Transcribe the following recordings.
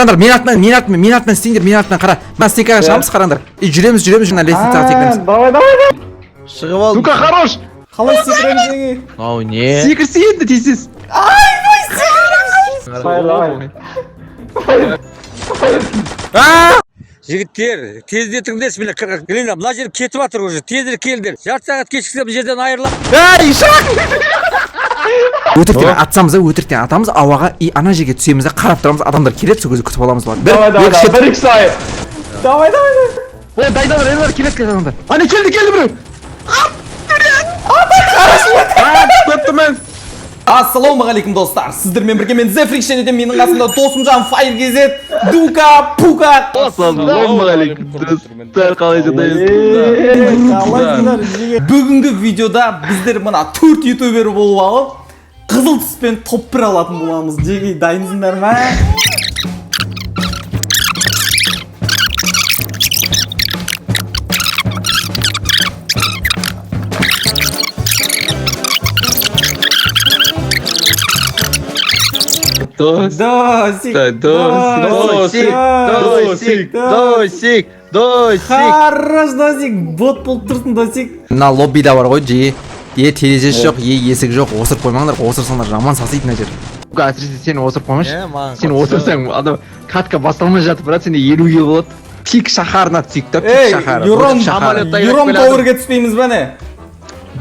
Мен артынан істеңдер, мен артынан қара. Мына стенкаға шығамыз, қараңдар. Жүреміз, жаңа лестницаға секіреміз. Давай. Шығып ал. Дука, хорош. Қалай секіреміз неге? Ау, не? Секірсе енді тезсіз. Жігіттер, тездетіңдерші мені қырғақ. Мына жер кетіп жатыр уже. Тезірек келдер. Жарты сағат кешіксем жерден айырылам. Ей, шақ! Өтіріктен атсамыз, өтіріктен атамыз, ауаға ана жерге түсеміз, қарап тұрамыз, адамдар келеді, сол кезде күтіп аламыз болады. Бір-екі сайын. Давай. Ой, дайдан райлар келеді адамдар. Ана келді біреу. Көпті мен. Ассалаумағалейкум достар, сіздермен бірге мен Зефрик және менің қасымда досым жан Файр кезет, Дука, Пука. Ассалаумағалейкум достар, қалай Бүгінгі видеода біздер мына 4 ютубер болып алып, қызыл түспен топ 1 алатын боламыз. Жеге дайынсыңдар ма? Досик. Хорош, Досик, бот болып тұрсын, Досик. Мына лоббида бар ғой, терезесі жоқ, есік жоқ, осырып қоймаңдар, осырсаңдар жаман сасиды мына жер. Әсіресе сен осырып қоймашы. Сен осырсаң, адам катка басталмай жатып, брат, сенде 50 ел болады. Пик шаһарына түсейік та, пик шаһары. Юром пауэрге түспейміз бә не?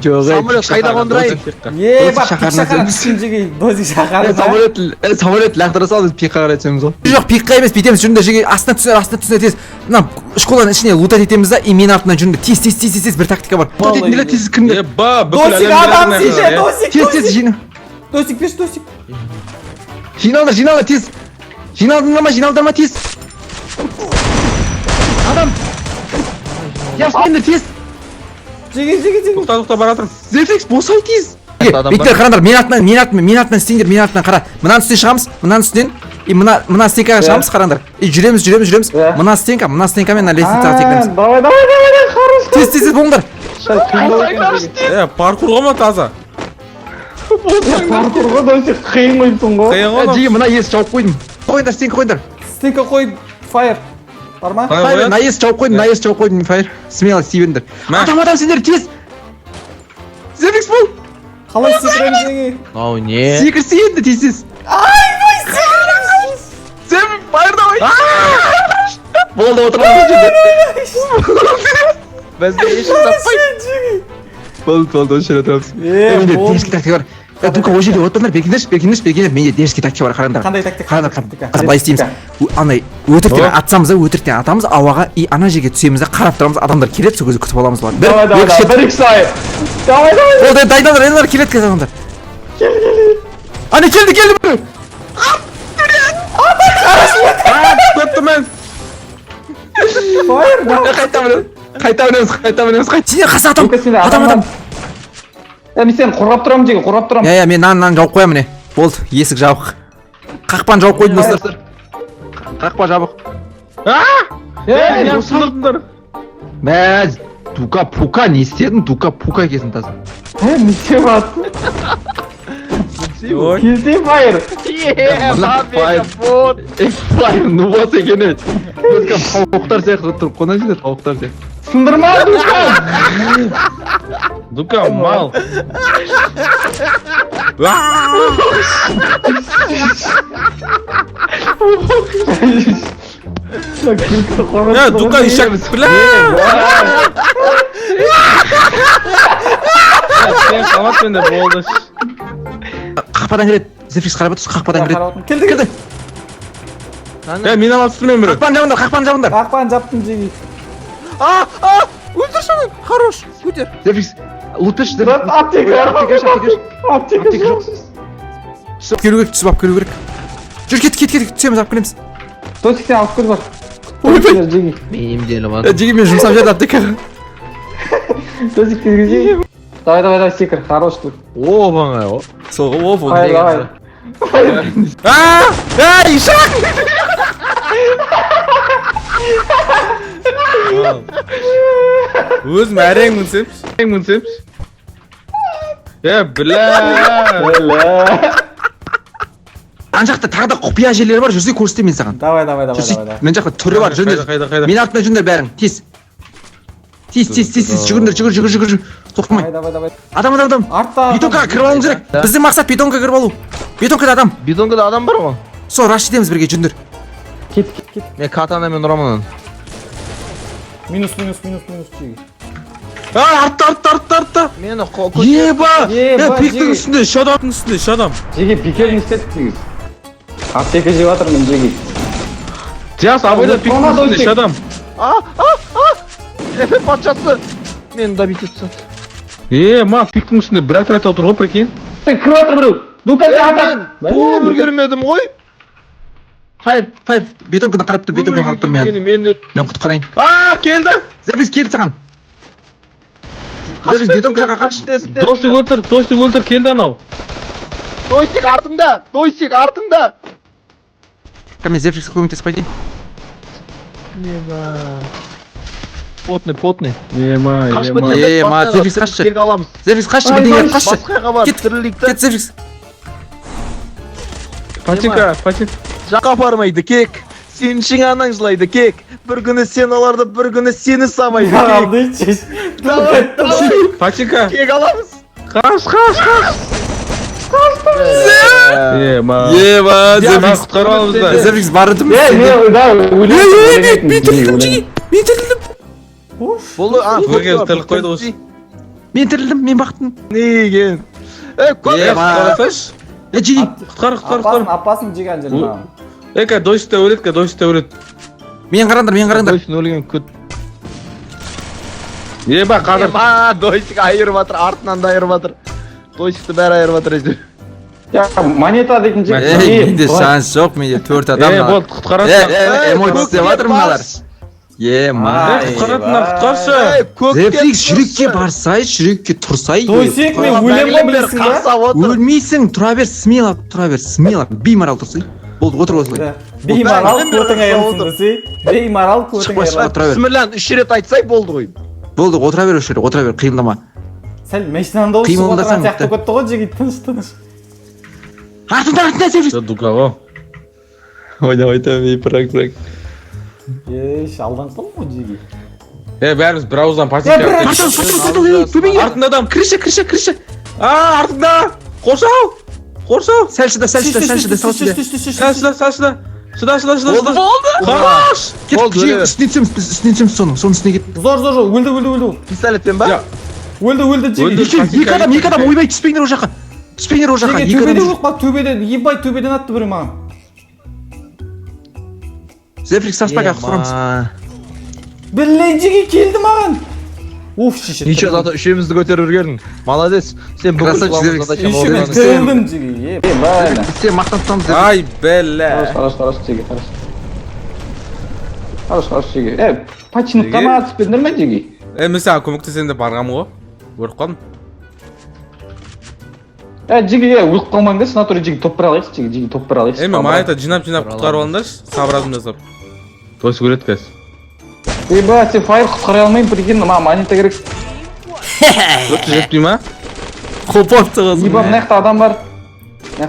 Жоқ, самолет қайда қондырайын? Пик шаһарына түскін жеге, Досик шаһары. Самолет лақтыра сал, біз пикқа қарай түсеміз ғой. Жоқ, пикқа емес, бүйтеміз, жүріңдер жеге астына түсіне тез. Мына школаның ішіне лутать етеміз да, и мен артынан жүріңдер, тез, бір тактика бар. Лутать етіңдер, тез кіріңдер. Досик адам сиже, Досик. Тез, жина. Досик, пеш, Досик. Жиналдар, тез. Жиналдар ма, тез. Адам. Яспендер, тез. Жеге. Тоқта баратыр. Зефрикс, босай тез. Бектер, қарандар, мен артынан істеңдер, мен артынан қара. Мынаның үстінен шығамыз, мынаның үстінен. И мына стенкаға шығамыз, қарандар. И жүреміз. Мына стенкамен на лестницаға секіреміз. Давай, хорош. Тез, болыңдар. Паркурға ма таза? Паркурға Досик қиын қойыпсың ғой. Жеге, мына есі жауып қойдым. Қойыңдар, стенка қойыңдар. Стенка қой, Файр. Бар ма? Файр, мына есі жауып қойдым, Файр. Смело, сүйбендер. Адам, сендер, тез. Зефрикс бол. Қалай секіреміз неге? Ау, не? Секірсе енді тезсіз. Зефрикс, Файр давай. Болды, отырамыз жерде. Бізде ешін таппай. Болды, осы жерде отырамыз. Менде дерзкий тактика бар. Дука, ол жерде отырыңдар, бекіңдер. Менде дерзкий тактика бар, қараңдар. Қандай тактика? Қараңдар, былай істейміз. Андай, өтіріктен атсамыз, өтіріктен атамыз, ауаға ана жерге түсеміз, қарап тұрамыз, адамдар келеді, сол кезде күтіп аламыз болады. Бір-екі сайын. Давай. Ол дайдандар, келеді адамдар. Ана келді біреу. Көпті мен. Қайта мінеміз. Сендер қаса адам. Мен сені қорғап тұрамын жеге, Я, мен нан жауып қоямын, міне. Болды, есік жабық. Қақпан жауып қойдым, достар. Қақпа жабық. Осылдыңдар. Бәз, Дука, Пука, не істедің? Дука, Пука кезін таза. Не істеп атсың? Келсе Файр. Файр, ну бос екен еді. Тауықтар сияқты тұрып қона жерде, тауықтар сияқты. Сындырма, Дука, мал. Дука, ишак, бля. Сен қаматпен де болды. Қақпадан кіреді. Зефрикс қарап отырсыз, қақпадан кіреді. Келді. Мен алып тұрмын бір. Қақпан жабыңдар. Қақпан жаптым жеге. Өлтір шаны, хорош, көтер. Зефрикс, лутпеш. Аптека жоқ. Келу керек, түсіп алып келу керек. Жүр, кет, түсеміз, алып келеміз. Досик сен алып кел бар. Ойбай. Мен емделіп ал. Жеге мен жұмсап жатыр аптекаға. Досик келгенде. Давай, секір, хорош тут. Оп-оңай, о. Соғы оп, Давай. Эй, шақ! Өзім әрең мүнсемші. Бля. ана жақта тағы да құпия жерлер бар, жүрсе көрсетемін мен саған. Давай. Жүрсей, мен жақта түрі бар, жүріңдер. Қайда? Мен артына жүріңдер бәрің, тез. Тез, жүгір. Тоқтамай. Давай. Адам. Артта. Бетонкаға кіріп алуымыз керек. Біздің мақсат бетонкаға кіріп алу. Бетонкада адам. Бидонгада адам бар ма? Сол раш етеміз бірге, жүріңдер. Кет. Мен катанамен ұрамын. Минус жеги. Артта. Мені Еба! Пиктің жеги. үстінде, шадам. Жеги пикерін істетіп жеги. Аптека жеп жатырмын жеги. Жас, абайда пиктің үстінде шадам. Эфе патшасы. Мені добить етсін. Ма, пиктің үстінде бір рет отыр ғой, прикинь. Кіріп жатыр біреу. Дупен ата. Бір көрмедім ғой. Файр. Бетонканы қарап тұр, мен құтқарайын. Келді. Зербіз келді саған. Зербіз бетонкаға қаш. Достық өлтір, келді анау. Дойсик артында. Мен Зербізге көмектесіп қайтайын. Потный. Ема, Зербіз қашшы. Келге аламыз. Зербіз қашшы, бірдеңе қашшы. Басқаға бар, тірілікті. Кет Зербіз. Патика. Жаққа апармайды, кек. Сен ішің анаң жылайды, кек. Бір күні сен аларды, бір күні сені самайды, кек. Патика. Кек аламыз. Қаш. Ема, Зербіз құтқарып алыңыздар. Зербіз барыдым. Мен тірілдім. Тірлік қойды осы. Мен бақтым. Неген? Құтқарасаш. Жеги. Құтқар. Апасын жеген жерін. Дойсты өлет. Мен қараңдар. Дойсын өлген күт. Қадыр. Дойсик айырып жатыр, артынан да айырып жатыр. Дойсикті бәрі айырып жатыр әйтеуір. Монета дейтін жеги. Менде шанс жоқ, менде 4 адам бар. Болды, құтқарасың. Эмоция істеп жатыр мыналар. Құтқаратын. Зерфикс жүрекке барсай, жүрекке тұрсай. Дойсик мен өлем білесің ба? Өлмейсің, тұра бер, смело. Беймарал тұрсай. Болды, отыр осылай. Беймарал көтің аялсың десе. Беймарал көтің аялсың. Бісміллән 3 рет айтсай болды ғой. Болды, отыра бер, қиылдама. Сәл мәшінен дауыс шығып отырған сияқты көтті ғой жеги, тыныш. Артында, Зерфикс. Дука ғой. Ойна, прак. Алдан қыл ғой жеги. Бәріміз бір ауыздан патика. Артында адам. Кірші. Артында. Қоршау. Сәл шыда. Қош. Кет, үстінен түсеміз соның үстіне кет. Зор, өлді. Пистолетпен ба? Өлді жеги. Екі адам ойбай түспеңдер о жаққа. Жеги төбеде жоқ па, төбеден атты бірі маған. Зерфикс саспаға құтқарамыз. Білейін жеги келді маған. Шешет. Ничего, зато үшеумізді көтеріп үргердің. Молодец. Сен Красавчик, бүкіл Зерфикс. Келдім жеги. Правильно. Сен мақтан тұтамыз. Ай, бәлі. Хорош, жеги, хорош, жеги. Пачыныққа ма атып бердіңдер ме жеги? Мен саған көмектесем деп барғанмын ғой. Көріп қалдым. Жеги, өліп қалмаңдар, сенатор жеги топ бір алайықшы, жеги топ бір алайықшы. Монета жинап құтқарып алыңдаршы. Сабыразым жасап. Дойсы көреді кәз. Сен файр құтқара алмайын, прикинь, маған монета керек. Өтті жетпей ма? Қопапты қызым. Мына жақта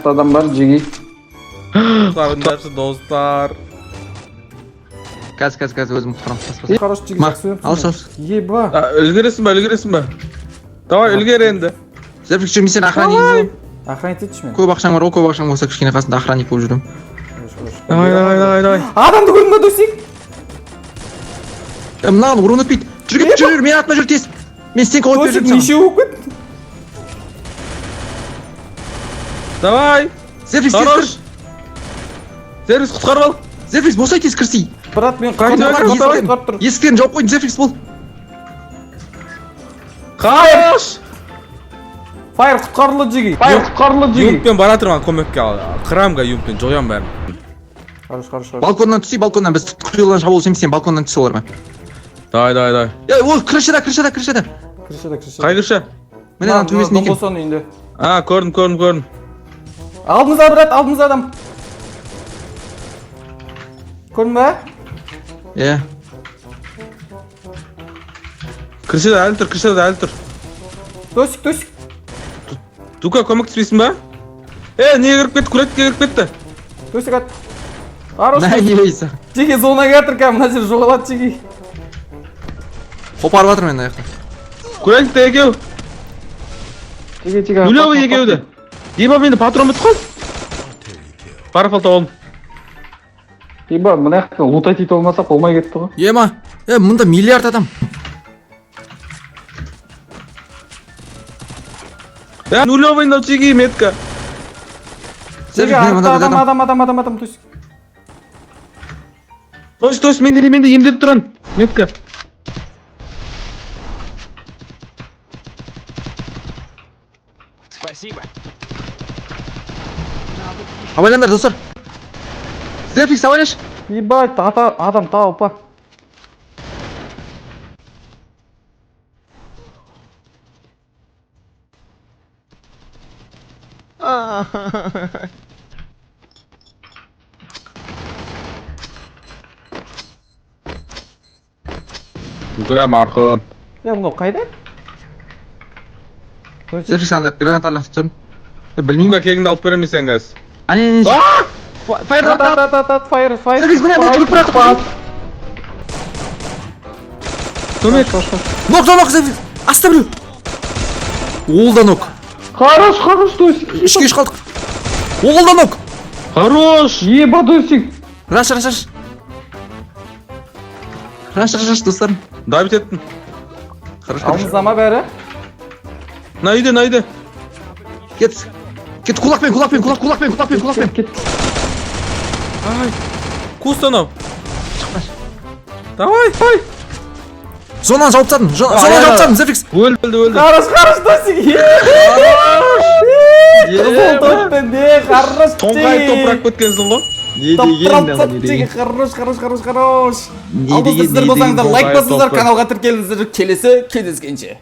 адам бар, жеги. Құтқарыңдаршы достар. Қазір өзім құтқарамыз. Хорош жеги. Алыс. Үлгересің ба? Давай, үлгер енді. Зерфикс жүрмей сен охранник. Охранить етші мен. Көп ақшаң бар ғой, көп ақшаң болса кішкене қасында охранник болып жүрдім. Давай. Адамды көрдің ба Дойсик? Мынаған ұрын өтпейді. Жүр, мен атына жүр тез. Мен стенка қойып Дойсик бердім неше болып кетті? Давай. Зерфикс тез кір. Зерфикс құтқарып ал. Зерфикс босай тез кірсей. Брат, мен құтқарып тұр. Есіктерін жауып қойдың, Зерфикс бол. Қаш. Файр құтқарылы жеги. Юмпен бара тұрған көмекке қырамға юмпен жоям бәрін. Хорош. Балконнан түсей, біз құйылдан шабуыл сен балконнан түсе олар ма? Давай. Ол крышада. Крышада. Қай кірші? Міне ана төбесінде екен. Соны үйінде. Көрдім. Алдымызда брат, алдымызда адам. Көрдің ба? Крышада әлі тұр. Дойсик. Дука көмектеспейсің ба? Не кіріп кетті, күлетке кіріп кетті. Төсек ат. Хорош. Не ебейсің. Жеке зонаға жатыр кәм, мына жер жоғалады жеке. Қопарып жатыр мен аяқта. Көрәйік те екеу. Жеке. Нулевый екеуді. Еба менде патрон бітіп қалды. Парафал тауым. Еба, мына жақта лутать ете алмасақ болмай кетті ғой. Ема, мұнда миллиард адам. Нулевый на чеги метка. Жеке адам төсек. Тос, менде емдеп тұран. Метка. Абайлаңдар достар. Зефикс абайлаш. Ебать, адам тауып па. Güzel markın. Я мынау қайда? Зефикс анда гранат алып тұрмын. Білмеймін. Bunga kegіңді алып беремін сен газ. Ане. Файр. Зефикс мына бүліп бірақ. Көмек. Нок, Зефикс. Аста біреу. Ол да нок. Хорош, Тосик. Үшке үш қалдық. Ол да нок. Хорош. Еба, Тосик. Раш. Раш, достарым. Давид еттің. Хорошо. Алдыңызда ма бәрі? Найды. Кет, кулакпен. Кет. Ай. Кустанов. Давай. Зонаны жауып тастадым, Зефикс. Өлді. Хорош, Тосик. Қызыл топпен де, хорош. Тоңғай топырақ көткенсің ғой. Топтырап жеке, хорош. Ал достар, сіздер болсаңыздар лайк басыңыздар, каналға тіркеліңіздер. Келесі кездескенше.